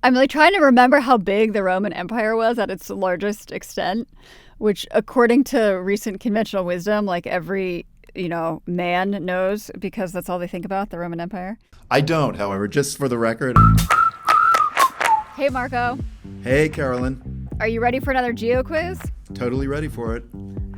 I'm like trying to remember how big the Roman Empire was at its largest extent, which according to recent conventional wisdom, like every, man knows because that's all they think about, the Roman Empire. I don't, however, just for the record. Hey, Marco. Hey, Carolyn. Are you ready for another geo quiz? Totally ready for it.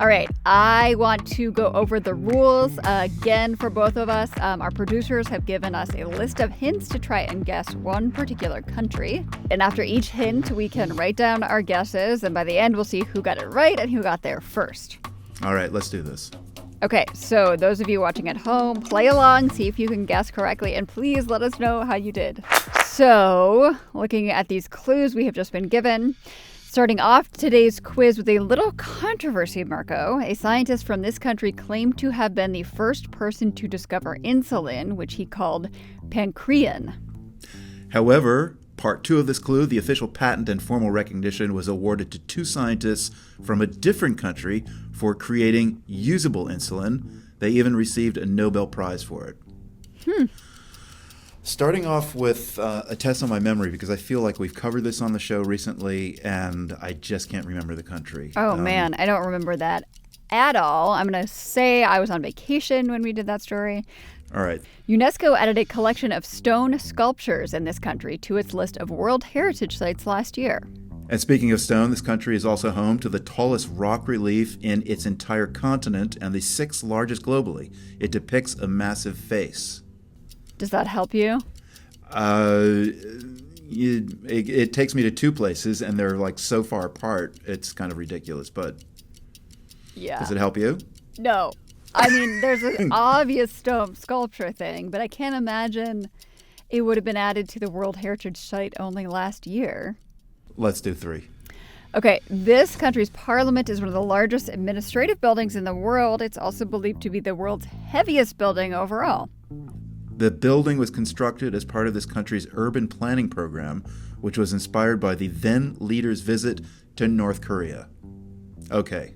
All right. I want to go over the rules again for both of us. Our producers have given us a list of hints to try and guess one particular country. And after each hint, we can write down our guesses. And by the end, we'll see who got it right and who got there first. All right, let's do this. Okay, so those of you watching at home, play along, see if you can guess correctly, and please let us know how you did. So, looking at these clues we have just been given, starting off today's quiz with a little controversy, Marco. A scientist from this country claimed to have been the first person to discover insulin, which he called pancrean. However, part 2 of this clue, the official patent and formal recognition was awarded to 2 scientists from a different country for creating usable insulin. They even received a Nobel Prize for it. Starting off with a test on my memory, because I feel like we've covered this on the show recently, and I just can't remember the country. Oh, man, I don't remember that at all. I'm going to say I was on vacation when we did that story. All right. UNESCO added a collection of stone sculptures in this country to its list of World Heritage Sites last year. And speaking of stone, this country is also home to the tallest rock relief in its entire continent and the 6th largest globally. It depicts a massive face. Does that help you? It takes me to 2 places, and they're like so far apart, it's kind of ridiculous. But yeah. Does it help you? No. I mean, there's an obvious stone sculpture thing, but I can't imagine it would have been added to the World Heritage Site only last year. Let's do 3. Okay, this country's parliament is one of the largest administrative buildings in the world. It's also believed to be the world's heaviest building overall. The building was constructed as part of this country's urban planning program, which was inspired by the then leader's visit to North Korea. Okay.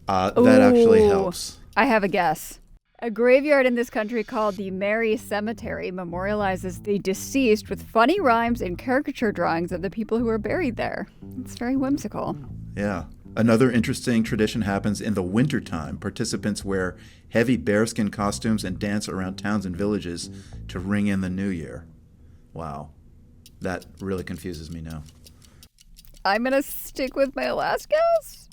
That actually helps. I have a guess. A graveyard in this country called the Mary Cemetery memorializes the deceased with funny rhymes and caricature drawings of the people who are buried there. It's very whimsical. Yeah. Another interesting tradition happens in the wintertime. Participants wear heavy bearskin costumes and dance around towns and villages to ring in the new year. Wow. That really confuses me now. I'm going to stick with my last guess.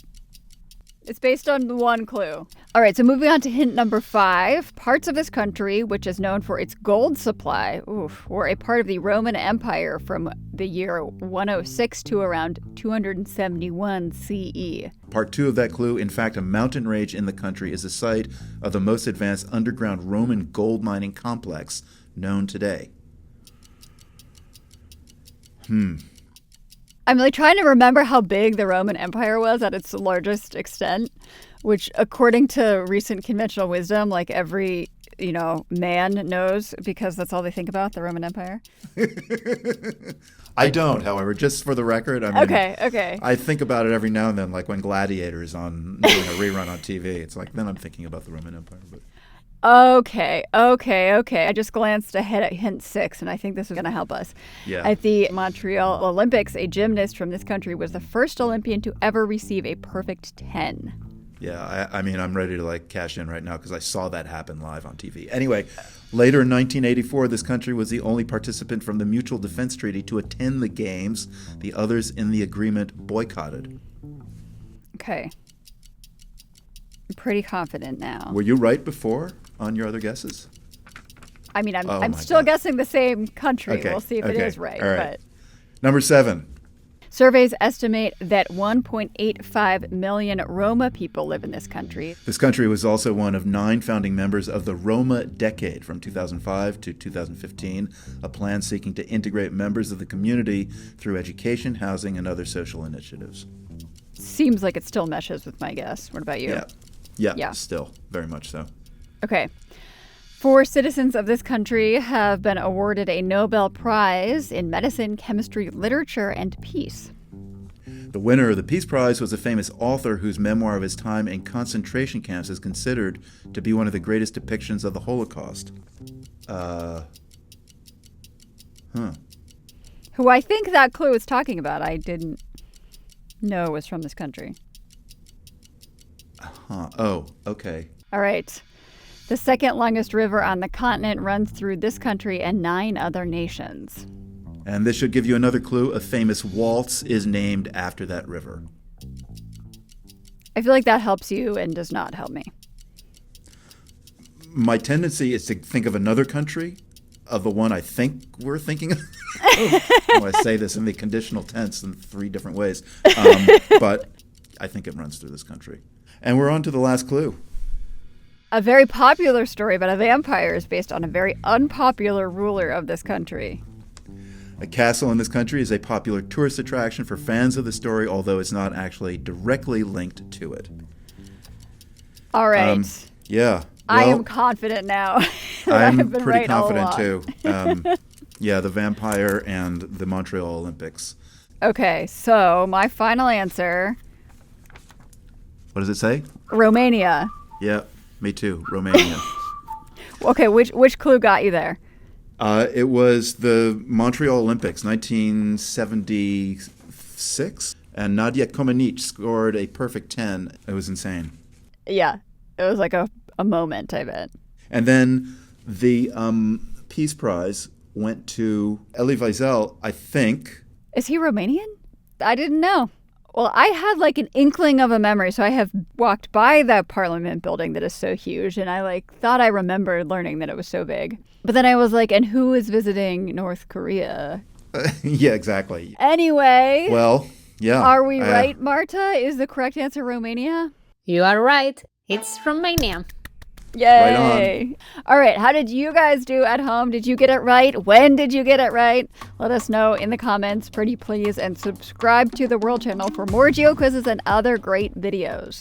It's based on one clue. All right, so moving on to hint number 5. Parts of this country, which is known for its gold supply, were a part of the Roman Empire from the year 106 to around 271 CE. Part 2 of that clue, in fact, a mountain range in the country is the site of the most advanced underground Roman gold mining complex known today. I'm like trying to remember how big the Roman Empire was at its largest extent, which according to recent conventional wisdom, like every, man knows because that's all they think about, the Roman Empire. I don't, however, just for the record. I mean, Okay. I think about it every now and then, like when Gladiator is on doing a rerun on TV. It's like, then I'm thinking about the Roman Empire. But Okay. I just glanced ahead at hint 6, and I think this is going to help us. Yeah. At the Montreal Olympics, a gymnast from this country was the first Olympian to ever receive a perfect 10. Yeah, I mean, I'm ready to cash in right now because I saw that happen live on TV. Anyway, later in 1984, this country was the only participant from the Mutual Defense Treaty to attend the games. The others in the agreement boycotted. Okay. I'm pretty confident now. Were you right before on your other guesses? I mean, I'm still guessing the same country. Okay. We'll see if it is right. All right. But Number 7. surveys estimate that 1.85 million Roma people live in this country. This country was also one of 9 founding members of the Roma Decade from 2005 to 2015, a plan seeking to integrate members of the community through education, housing, and other social initiatives. Seems like it still meshes with my guess. What about you? Yeah, still, very much so. Okay. 4 citizens of this country have been awarded a Nobel Prize in medicine, chemistry, literature, and peace. The winner of the Peace Prize was a famous author whose memoir of his time in concentration camps is considered to be one of the greatest depictions of the Holocaust. who I think that clue was talking about. I didn't know it was from this country. Huh. Oh, okay. All right. The second longest river on the continent runs through this country and 9 other nations. And this should give you another clue. A famous waltz is named after that river. I feel like that helps you and does not help me. My tendency is to think of another country, of the one I think we're thinking of. I say this in the conditional tense in 3 different ways. But I think it runs through this country. And we're on to the last clue. A very popular story about a vampire is based on a very unpopular ruler of this country. A castle in this country is a popular tourist attraction for fans of the story, although it's not actually directly linked to it. All right. Yeah. I Well, am confident now. that I'm I've been pretty right all confident along. too. Yeah, the vampire and the Montreal Olympics. Okay, so my final answer, What does it say? Romania. Yeah, me too. Romania. Okay, which clue got you there? It was the Montreal Olympics, 1976, and Nadia Comaneci scored a perfect 10. It was insane. Yeah, it was like a moment, I bet. And then the Peace Prize went to Elie Wiesel, I think. Is he Romanian? I didn't know. Well, I had like an inkling of a memory, so I have walked by that Parliament building that is so huge, and I thought I remembered learning that it was so big. But then I was like, and who is visiting North Korea? Yeah, exactly. Anyway, Well, yeah. are we right, Marta? Is the correct answer Romania? You are right. It's Romania. Yay! All right, how did you guys do at home? Did you get it right? When did you get it right? Let us know in the comments, pretty please, and subscribe to the World Channel for more geo quizzes and other great videos.